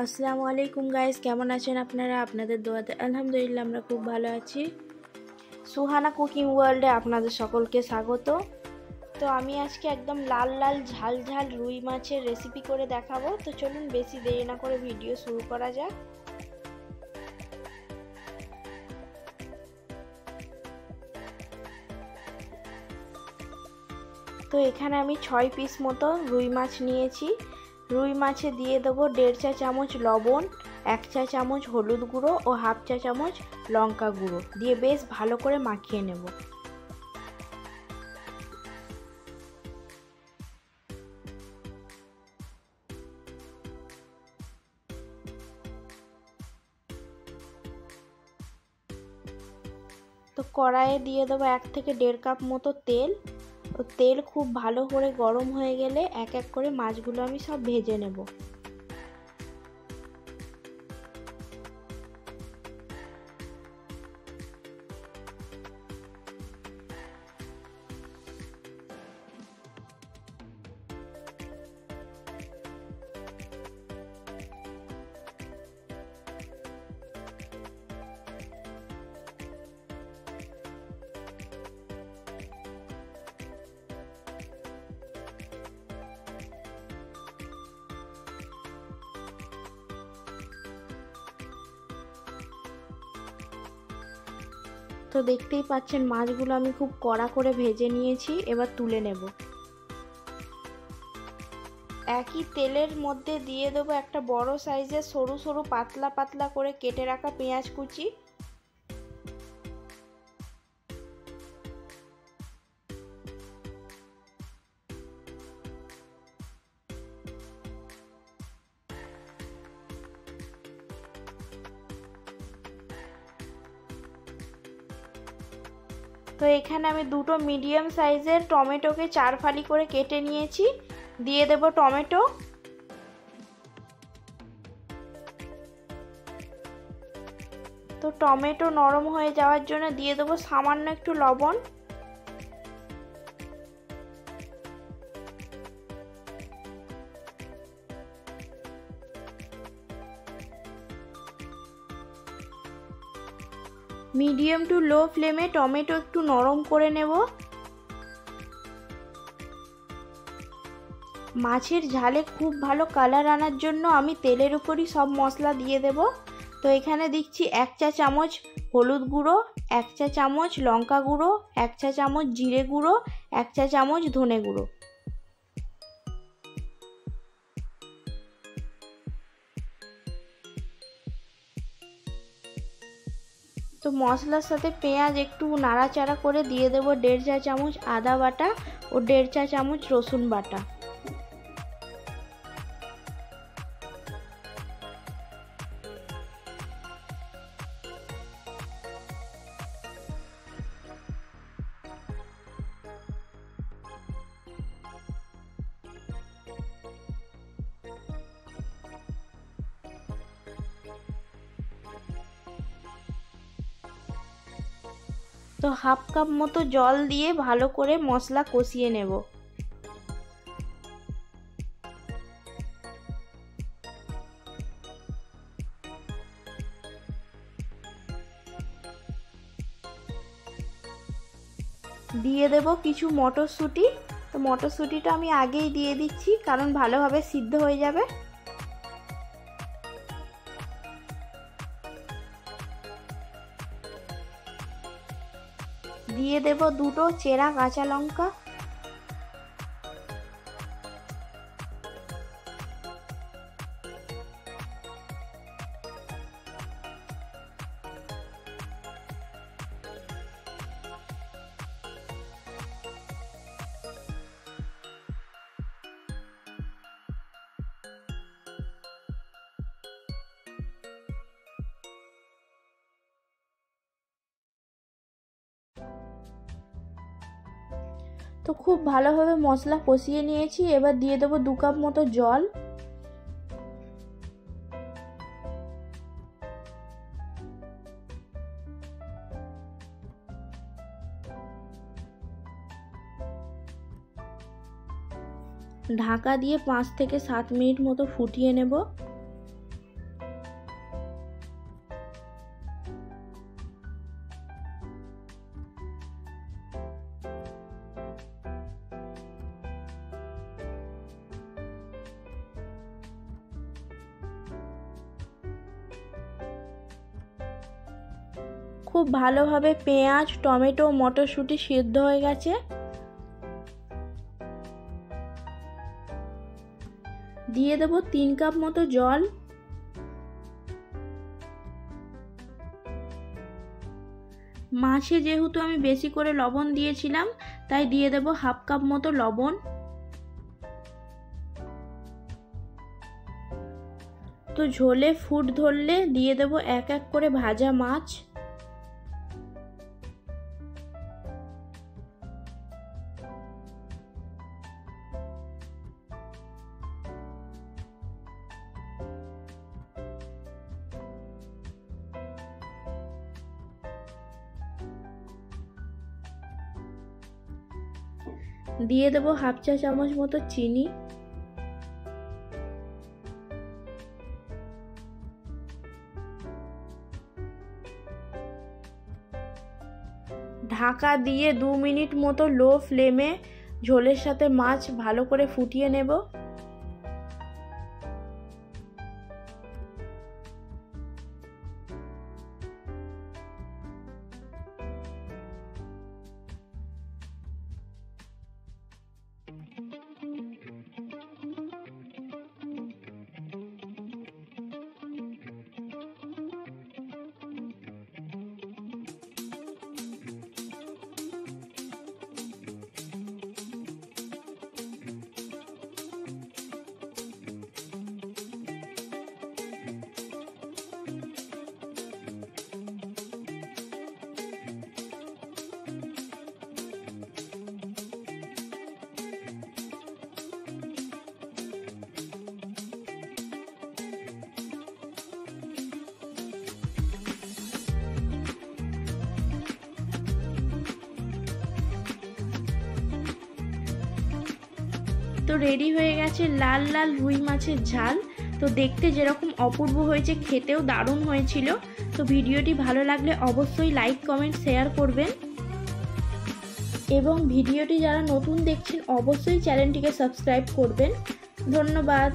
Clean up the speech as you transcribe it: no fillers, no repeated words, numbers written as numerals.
আসসালামু আলাইকুম গাইস, কেমন আছেন আপনারা? আপনাদের দোয়াতে আলহামদুলিল্লাহ আমরা খুব ভালো আছি। সুহানা কুকিং ওয়ার্ল্ডে আপনাদের সকলকে স্বাগত। তো আমি আজকে একদম লাল লাল ঝাল ঝাল রুই মাছের রেসিপি করে দেখাবো। তো চলুন বেশি দেরি না করে ভিডিও শুরু করা যাক। তো এখানে আমি 6 পিস মতো রুই মাছ নিয়েছি। রুই মাছে দিয়ে দেবো 1.5 চা চামচ লবণ, 1 চা চামচ হলুদ গুঁড়ো ও হাফ চা চামচ লঙ্কা গুঁড়ো দিয়ে বেশ ভালো করে মাখিয়ে নেব। তো কড়াইয়ে দিয়ে দেবো 1 থেকে 1.5 কাপ মতো তেল। তো তেল খুব ভালো করে গরম হয়ে গেলে এক এক করে মাছগুলো আমি সব ভেজে নেব। তো দেখতেই পাচ্ছেন মাছগুলো আমি খুব কড়া করে ভেজে নিয়েছি, এবার তুলে নেব। একই তেলের মধ্যে দিয়ে দেবো একটা বড় সাইজের সরু সরু পাতলা পাতলা করে কেটে রাখা পেঁয়াজ কুচি। তো এখানে আমি দুটো মিডিয়াম সাইজের টমেটোকে 4 ফালি করে কেটে নিয়েছি, দিয়ে দেব টমেটো। তো টমেটো নরম হয়ে যাওয়ার জন্য দিয়ে দেবো সামান্য একটু লবণ। মিডিয়াম টু লো ফ্লেমে টমেটো একটু নরম করে নেব। মাছের ঝালে খুব ভালো কালার আনার জন্য আমি তেলের উপরই সব মশলা দিয়ে দেব। তো এখানে দিচ্ছি 1 চা চামচ হলুদ গুঁড়ো, 1 চা চামচ লঙ্কা গুঁড়ো, 1 চা চামচ জিরে গুঁড়ো, 1 চা চামচ ধনে গুঁড়ো। তো মশলার সাথে পেঁয়াজ একটু নাড়াচাড়া করে দিয়ে দেব 1.5 চা চামচ আদা বাটা ও 1.5 চা চামচ রসুন বাটা। তো হাফ কাপ মতো জল দিয়ে ভালো করে মশলা কষিয়ে নেব। দিয়ে দেব কিছু মটরশুঁটি। তো মটরশুঁটিটা আমি আগেই দিয়ে দিচ্ছি কারণ ভালোভাবে সিদ্ধ হয়ে যাবে। দিয়ে দেব দুটো চেরা কাঁচা লঙ্কা। তো খুব ভালোভাবে মশলা কষিয়ে নিয়েছি, এবার দিয়ে দেবো 2 কাপ মতো জল। ঢাকা দিয়ে 5 থেকে 7 মিনিট মতো ফুটিয়ে নেব। খুব ভালোভাবে পেঁয়াজ, টমেটো, মটরশুঁটি সিদ্ধ হয়ে গেছে। দিয়ে দেব 3 কাপ মতো জল। মাছে যেহেতু আমি বেশি করে লবণ দিয়েছিলাম, তাই দিয়ে দেব হাফ কাপ মতো লবণ। তো ঝোলে ফুট ধরলে দিয়ে দেব এক এক করে ভাজা মাছ। দিয়ে দেব হাফ চা চামচ মতো চিনি। ঢাকা দিয়ে 2 মিনিট মতো লো ফ্লেমে ঝোলের সাথে মাছ ভালো করে ফুটিয়ে নেব। তো রেডি হয়ে গেছে লাল লাল রুই মাছের ঝাল। তো দেখতে যেরকম অপূর্ব হয়েছে, খেতেও দারুণ হয়েছিল। তো ভিডিওটি ভালো লাগলে অবশ্যই লাইক, কমেন্ট, শেয়ার করবেন এবং ভিডিওটি যারা নতুন দেখছেন অবশ্যই চ্যানেলটিকে সাবস্ক্রাইব করবেন। ধন্যবাদ।